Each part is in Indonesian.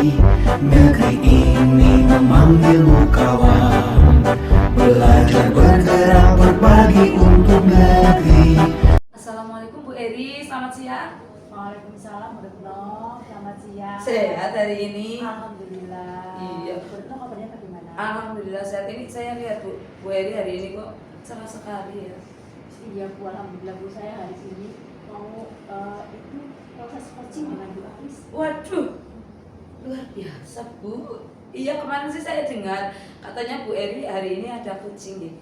Negeri ini memanggilmu kawan, belajar bergerak berbagi untuk negeri. Assalamualaikum Bu Eri, selamat siang. Waalaikumsalam warahmatullahi. Selamat siang. Sehat hari ini? Alhamdulillah. Iya. Kebetulan kabarnya bagaimana? Alhamdulillah sehat ini. Saya lihat Bu Eri hari ini kok cerah sekali ya. Iya Bu, alhamdulillah Bu, saya hari ini mau itu proses coaching dengan Bu Aris. Waduh, luar biasa Bu. Iya, kemarin sih saya dengar katanya Bu Eri hari ini ada coaching gitu.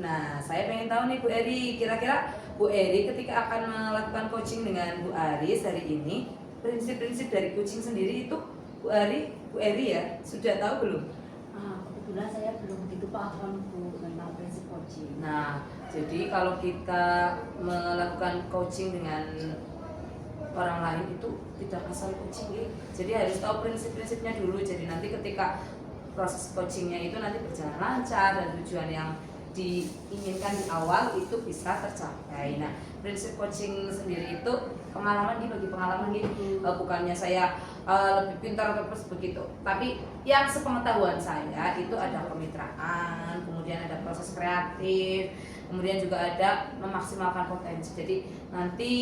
Nah, saya pengen tahu nih Bu Eri, kira-kira Bu Eri ketika akan melakukan coaching dengan Bu Aris hari ini, prinsip-prinsip dari coaching sendiri itu Bu Eri ya, sudah tahu belum? Kebetulan saya belum begitu paham Bu tentang prinsip coaching. Nah, jadi kalau kita melakukan coaching dengan orang lain itu tidak asal coaching ya. Jadi harus tahu prinsip-prinsipnya dulu. Jadi nanti ketika proses coachingnya itu nanti berjalan lancar dan tujuan yang diinginkan di awal itu bisa tercapai. Nah, prinsip coaching sendiri itu pengalaman dibagi pengalaman gitu. Bukannya saya lebih pintar atau begitu. Tapi yang sepengetahuan saya itu ada kemitraan, kemudian ada proses kreatif, kemudian juga ada memaksimalkan potensi. Jadi nanti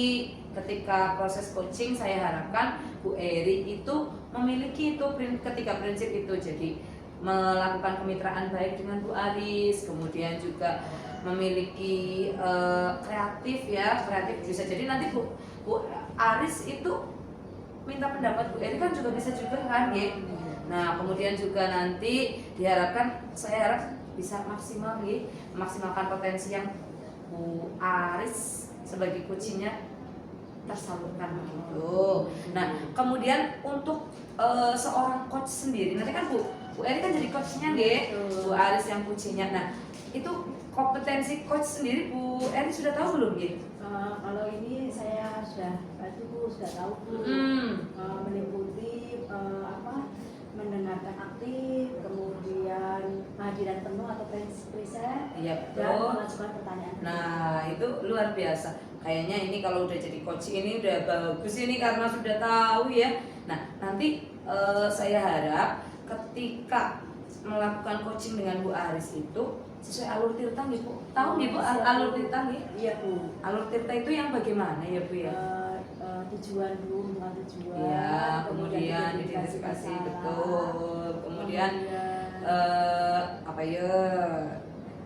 ketika proses coaching saya harapkan Bu Eri itu memiliki itu ketiga prinsip itu. Jadi melakukan kemitraan baik dengan Bu Aris, kemudian juga memiliki kreatif ya, kreatif bisa jadi nanti Bu Aris itu minta pendapat Bu Eri kan juga bisa juga kan ya. Nah kemudian juga nanti diharapkan saya harap bisa maksimal ya, memaksimalkan potensi yang Bu Aris sebagai coachingnya tersalurkan begitu. Nah kemudian untuk seorang coach sendiri nanti kan Bu Eri kan jadi coachnya deh, Bu Aris yang coachingnya. Nah itu kompetensi coach sendiri Bu Eri sudah tahu belum gitu? Kalau ini saya sudah tahu Bu. Meliputi mendengarkan aktif, kemudian kehadiran penuh atau preset, Iya dan betul. mengajukan pertanyaan. Nah itu luar biasa. Kayaknya ini kalau udah jadi coach ini udah bagus ini karena sudah tahu ya. Nah nanti saya harap ketika melakukan coaching dengan Bu Aris itu sesuai alur tirta nih Bu. Tahu nih Bu alur tirta nih? Iya Bu. Alur tirta itu yang bagaimana ya Bu ya? Tujuan dulu, dengan tujuan. Iya, kemudian identifikasi betul. Kemudian apa ya?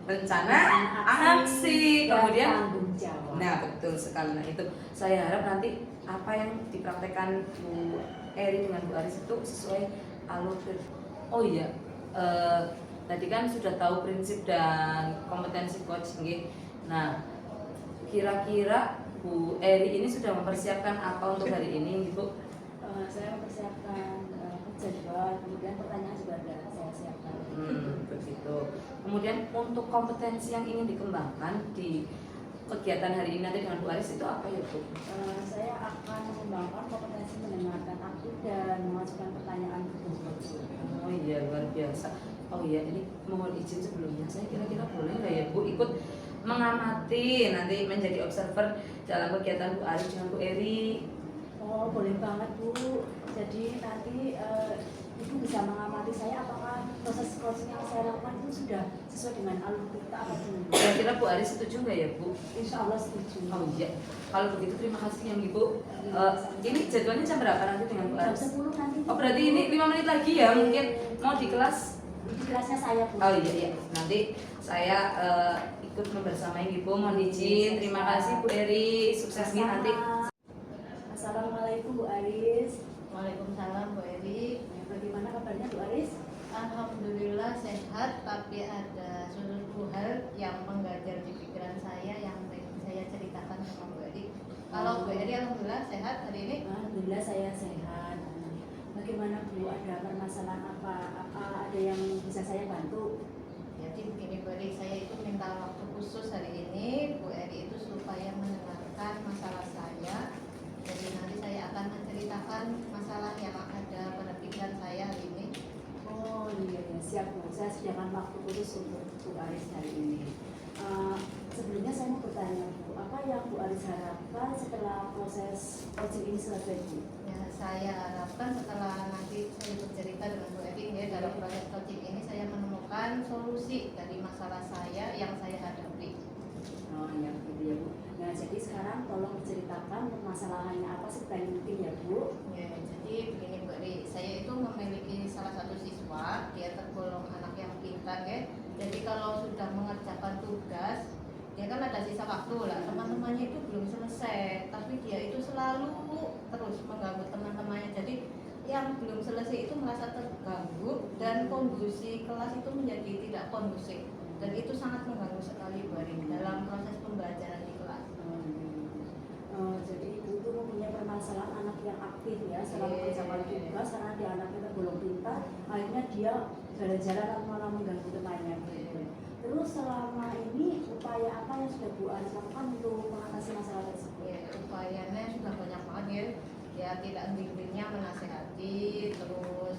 Rencana aksi, kemudian tanggung jawab. nah betul sekali. Nah itu saya harap nanti apa yang dipraktekkan Bu Eri dengan Bu Aris itu sesuai alur. Oh iya, tadi kan sudah tahu prinsip dan kompetensi coach nggih. Nah kira-kira Bu Eri ini sudah mempersiapkan apa untuk hari ini Bu? Saya mempersiapkan jadwal, kemudian pertanyaan juga ada saya siapkan. Begitu. Kemudian untuk kompetensi yang ingin dikembangkan di kegiatan hari ini nanti dengan Bu Aris itu apa ya Bu? Saya akan mengembangkan kompetensi mendengarkan aktif dan mengajukan pertanyaan ke Bu. Oh iya luar biasa. Oh iya ini mohon izin sebelumnya saya kira-kira boleh nggak ya Bu ikut mengamati nanti menjadi observer dalam kegiatan Bu Aris dengan Bu Eri? Oh boleh banget Bu. Jadi nanti Ibu bisa mengamati saya apakah proses coaching yang saya lakukan itu sudah sesuai dengan alur kita apa belum. Kira-kira Bu Aris setuju nggak ya Bu? Insya Allah setuju. Oh iya. Kalau begitu terima kasih yang Ibu. Ini jadwalnya jam berapa nanti dengan Bu Jam Aris? 10 nanti. Oh berarti ini 5 menit lagi ya mungkin mau di kelas? Di kelasnya saya Bu. Oh iya. Nanti saya ikut membersamai Ibu. Mohon izin. Terima kasih Bu Eri. Suksesnya nanti. Assalamualaikum Bu Aris. Waalaikumsalam Bu Eri. Bagaimana kabarnya Bu Aris? Alhamdulillah sehat, tapi ada suatu hal yang mengganjal di pikiran saya yang ingin saya ceritakan sama Bu Eri. Kalau Bu Eri alhamdulillah sehat hari ini. Alhamdulillah saya sehat. Bagaimana Bu, ada permasalahan apa? Ada yang bisa saya bantu? Jadi begini Bu Eri, saya itu minta waktu khusus hari ini Bu Eri itu supaya mendengarkan masalah saya. Jadi nanti saya akan menceritakan masalah yang ada pada pikiran saya hari ini. Oh iya, siap Bu. Saya sediakan waktu khusus untuk Bu Aris hari ini. Sebelumnya saya mau bertanya Bu, apa yang Bu Aris harapkan setelah proses coaching ini selesai, Bu? Ya, saya harapkan setelah nanti saya bercerita dengan Bu Eri ya, dalam proses coaching ini saya menemukan solusi dari masalah saya yang saya hadapi. Oh ya, gitu ya Bu. Nah, jadi sekarang tolong ceritakan permasalahannya apa sebaik mungkin ya Bu. Ya, jadi begini Bu Eri, saya itu memiliki salah satu siswa, dia tergolong anak yang pintar ya. Jadi kalau sudah mengerjakan tugas, dia kan ada sisa waktu lah, teman-temannya itu belum selesai, tapi dia itu selalu terus mengganggu teman-temannya. Jadi yang belum selesai itu merasa terganggu dan kondisi kelas itu menjadi tidak kondusif, dan itu sangat mengganggu sekali Bu Eri dalam proses pembelajaran di kelas. Jadi Ibu itu mempunyai permasalahan anak yang aktif ya selama mengerjakan tugas karena dia anaknya tergolong pintar, akhirnya dia jalan-jalan atau malah mengganggu temannya. Terus selama ini upaya apa yang sudah Bu Aris lakukan untuk mengatasi masalah tersebut? Ya, upayanya sudah banyak banget ya. Ya tidak henti-hentinya menasehati, terus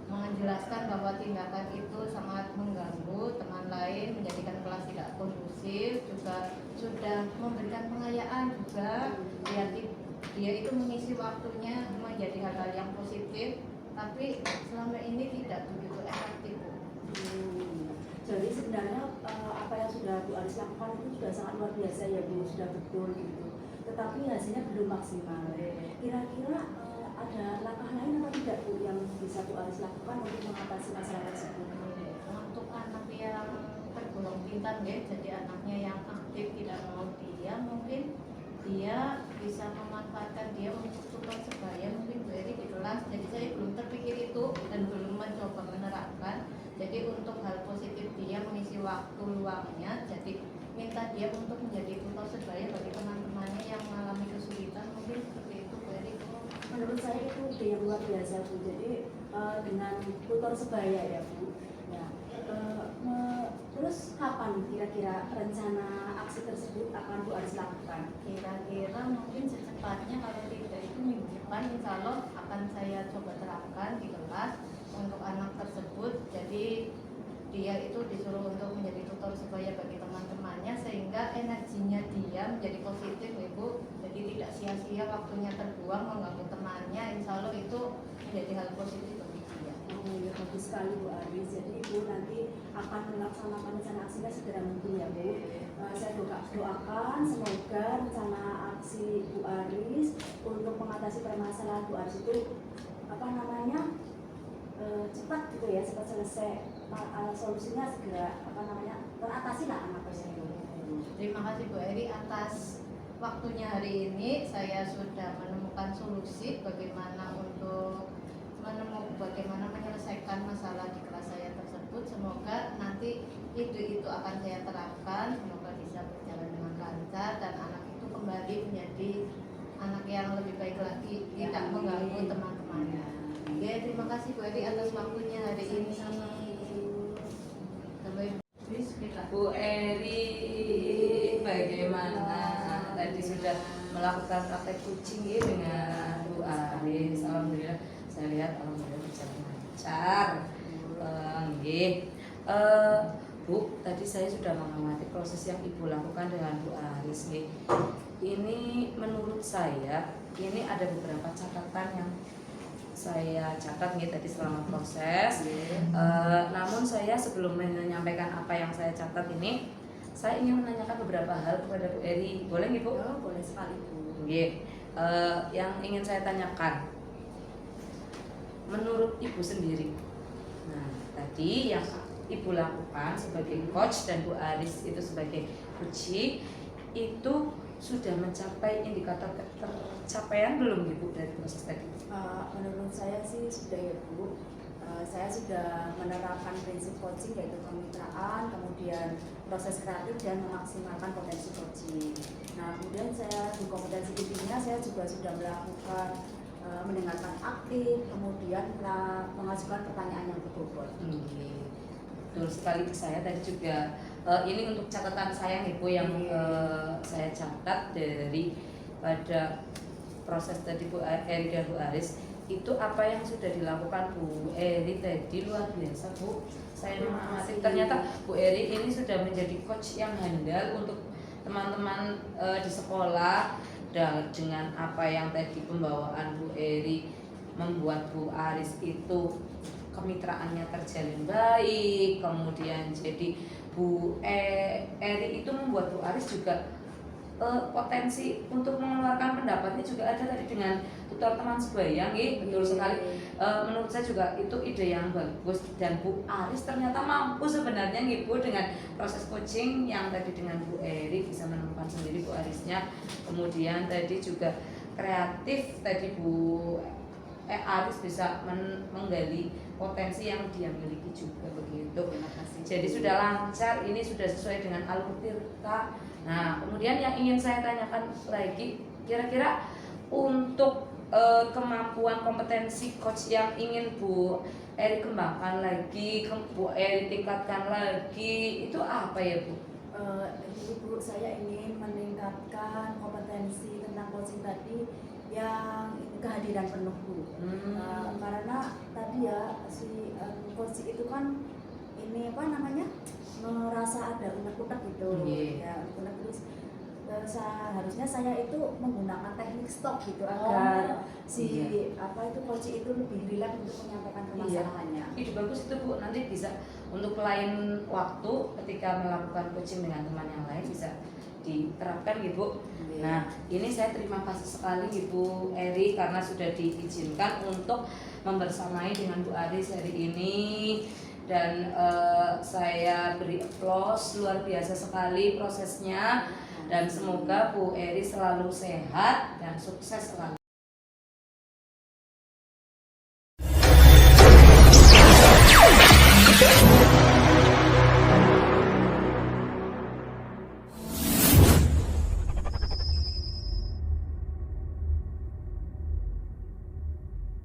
menjelaskan bahwa tindakan itu sangat mengganggu teman lain, menjadikan kelas tidak kondusif, juga sudah memberikan pengayaan juga. Dia itu mengisi waktunya menjadi hal-hal yang positif, tapi selama ini tidak begitu efektif. Jadi sebenarnya apa yang sudah Bu Aris lakukan itu sudah sangat luar biasa ya Bu, sudah betul gitu. Tetapi hasilnya belum maksimal. Kira-kira ada langkah lain atau tidak Bu yang bisa Bu Aris lakukan untuk mengatasi masalah tersebut? Untuk anak yang tergolong pintar ya, jadi anaknya yang aktif tidak mau diam, mungkin dia bisa memanfaatkan dia untuk tutor sebaya mungkin Bu Eri di kelas. Jadi saya belum terpikir itu dan belum mencoba menerapkan. Jadi untuk hal positif dia mengisi waktu luangnya, jadi minta dia untuk menjadi tutor sebaya bagi teman-temannya yang mengalami kesulitan, mungkin seperti itu Bu Eri. Menurut saya itu ide yang luar biasa Bu. Jadi dengan tutor sebaya ya Bu. Ya, terus kapan kira-kira rencana aksi tersebut akan Bu Aris lakukan? Kira-kira mungkin secepatnya, kalau tidak itu minggu depan insya Allah akan saya coba terapkan di kelas untuk anak tersebut. Jadi dia itu disuruh untuk menjadi tutor sebaya bagi teman-temannya sehingga energinya dia menjadi positif Ibu. Jadi tidak sia-sia waktunya terbuang mengganggu temannya, insya Allah itu menjadi hal positif bagi dia. Oh ya, bagus sekali Bu Aris. Jadi Ibu nanti akan melaksanakan rencana aksinya segera mungkin ya Bu. Saya doakan semoga rencana aksi Bu Aris untuk mengatasi permasalahan Bu Aris itu cepat gitu ya, cepat selesai, solusinya segera teratasi lah anak tersebut. Terima kasih Bu Eri atas waktunya hari ini. Saya sudah menemukan solusi bagaimana menyelesaikan masalah di kelas saya tersebut. Semoga nanti ide itu akan saya terapkan, semoga bisa berjalan dengan lancar dan anak itu kembali menjadi anak yang lebih baik lagi, tidak mengganggu teman-temannya. Ya, terima kasih Bu Eri atas waktunya hari ini. Bu Eri, bagaimana? Tadi sudah melakukan praktek coaching ya dengan Bu Aris. Alhamdulillah, saya lihat alhamdulillah berjalan lancar. Bu, tadi saya sudah mengamati proses yang Ibu lakukan dengan Bu Aris. Ini menurut saya ini ada beberapa catatan yang saya catat tadi selama proses. Namun saya sebelum menyampaikan apa yang saya catat ini, saya ingin menanyakan beberapa hal kepada Bu Eri. Boleh nih Bu? Oh, boleh sekali Bu. Yang ingin saya tanyakan, menurut Ibu sendiri, nah tadi yang Ibu lakukan sebagai coach dan Bu Aris itu sebagai coaching itu sudah mencapai indikator tercapaian belum Ibu dari proses tadi? Menurut saya sih sudah ya Bu. Saya sudah menerapkan prinsip coaching yaitu kemitraan, kemudian proses kreatif dan memaksimalkan potensi coaching. Nah, kemudian saya di kompetensi intinya saya juga sudah melakukan mendengarkan aktif, kemudian mengajukan pertanyaan yang berbobot. Betul sekali. Saya tadi juga ini untuk catatan saya nih Bu yang saya catat dari pada proses tadi Bu Eri dan Bu Aris, itu apa yang sudah dilakukan Bu Eri tadi luar biasa Bu. Saya mengamati ternyata Bu Eri ini sudah menjadi coach yang handal untuk teman-teman di sekolah dengan apa yang tadi pembawaan Bu Eri membuat Bu Aris itu kemitraannya terjalin baik, kemudian jadi Bu Eri itu membuat Bu Aris juga potensi untuk mengeluarkan pendapatnya juga ada tadi dengan tutor teman sebayang, betul sekali. Menurut saya juga itu ide yang bagus dan Bu Aris ternyata mampu sebenarnya Bu dengan proses coaching yang tadi dengan Bu Eri bisa menemukan sendiri Bu Arisnya. Kemudian tadi juga kreatif tadi Bu Aris bisa menggali potensi yang dia miliki juga begitu. Terima kasih. Jadi sudah lancar, ini sudah sesuai dengan alur tirta. Nah, kemudian yang ingin saya tanyakan lagi, kira-kira untuk kemampuan kompetensi coach yang ingin Bu Eri kembangkan lagi, Bu Eri tingkatkan lagi, itu apa ya Bu? Jadi Bu, saya ingin meningkatkan kompetensi tentang coaching tadi yang kehadiran penuh Bu. Karena tadi ya si coaching itu kan ini apa namanya merasa ada unek-unek gitu, ya unek terus seharusnya saya itu menggunakan teknik stop gitu agar apa itu coaching itu lebih rileks untuk menyampaikan permasalahannya. Ide bagus itu Bu, nanti bisa untuk lain waktu ketika melakukan coaching dengan teman yang lain bisa diterapkan gitu. Nah, ini saya terima kasih sekali Ibu Eri karena sudah diizinkan untuk membersamai dengan Bu Aris hari ini. Dan saya beri applause, luar biasa sekali prosesnya dan semoga Bu Eri selalu sehat dan sukses selalu.